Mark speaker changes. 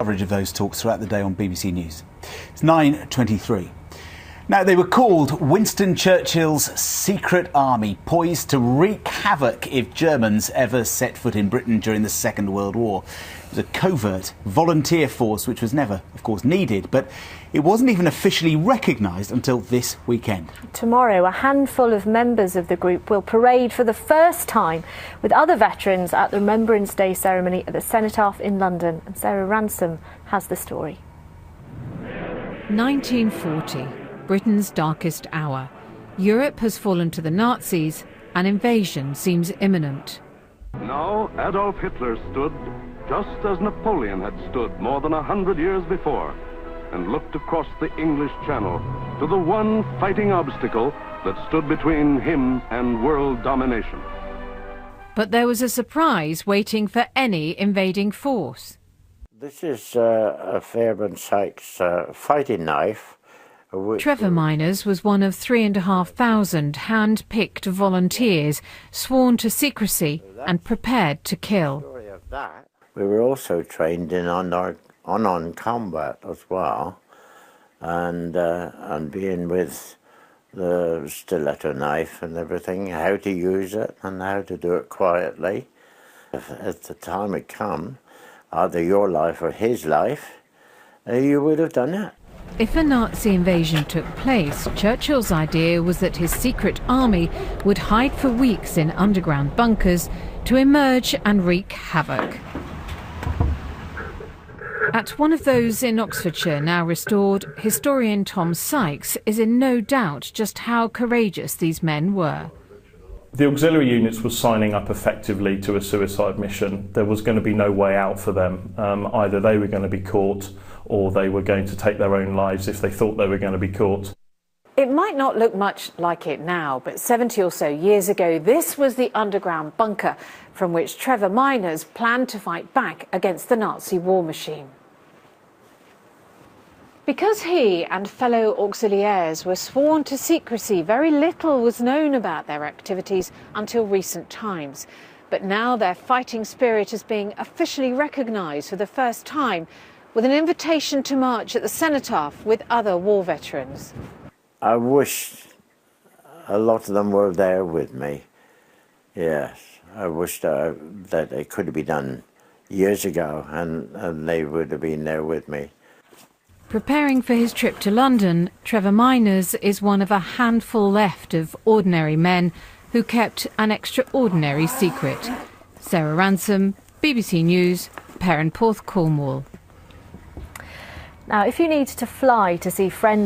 Speaker 1: Coverage of those talks throughout the day on BBC News. It's 9:23. Now, they were called Winston Churchill's secret army, poised to wreak havoc if Germans ever set foot in Britain during the Second World War. It was a covert volunteer force which was never, of course, needed, but it wasn't even officially recognised until this weekend.
Speaker 2: Tomorrow, a handful of members of the group will parade for the first time with other veterans at the Remembrance Day ceremony at the Cenotaph in London. And Sarah Ransom has the story.
Speaker 3: 1940. Britain's darkest hour. Europe has fallen to the Nazis. An invasion seems imminent.
Speaker 4: Now Adolf Hitler stood just as Napoleon had stood more than 100 years before, and looked across the English Channel to the one fighting obstacle that stood between him and world domination.
Speaker 3: But there was a surprise waiting for any invading force.
Speaker 5: This is a Fairbairn Sykes fighting knife.
Speaker 3: Trevor Miners was one of 3,500 hand-picked volunteers sworn to secrecy and prepared to kill.
Speaker 5: We were also trained in unarmed combat as well, and being with the stiletto knife and everything, how to use it and how to do it quietly. If the time had come, either your life or his life, you would have done it.
Speaker 3: If a Nazi invasion took place, Churchill's idea was that his secret army would hide for weeks in underground bunkers to emerge and wreak havoc. At one of those in Oxfordshire, now restored, historian Tom Sykes is in no doubt just how courageous these men were.
Speaker 6: The auxiliary units were signing up effectively to a suicide mission. There was going to be no way out for them. Either they were going to be caught or they were going to take their own lives if they thought they were going to be caught.
Speaker 7: It might not look much like it now, but 70 or so years ago, this was the underground bunker from which Trevor Miners planned to fight back against the Nazi war machine. Because he and fellow auxiliaires were sworn to secrecy, very little was known about their activities until recent times. But now their fighting spirit is being officially recognised for the first time, with an invitation to march at the Cenotaph with other war veterans.
Speaker 5: I wish a lot of them were there with me. Yes, I wish that it could have been done years ago and they would have been there with me.
Speaker 3: Preparing for his trip to London, Trevor Miners is one of a handful left of ordinary men who kept an extraordinary secret. Sarah Ransom, BBC News, Perranporth, Cornwall.
Speaker 2: Now, if you need to fly to see friends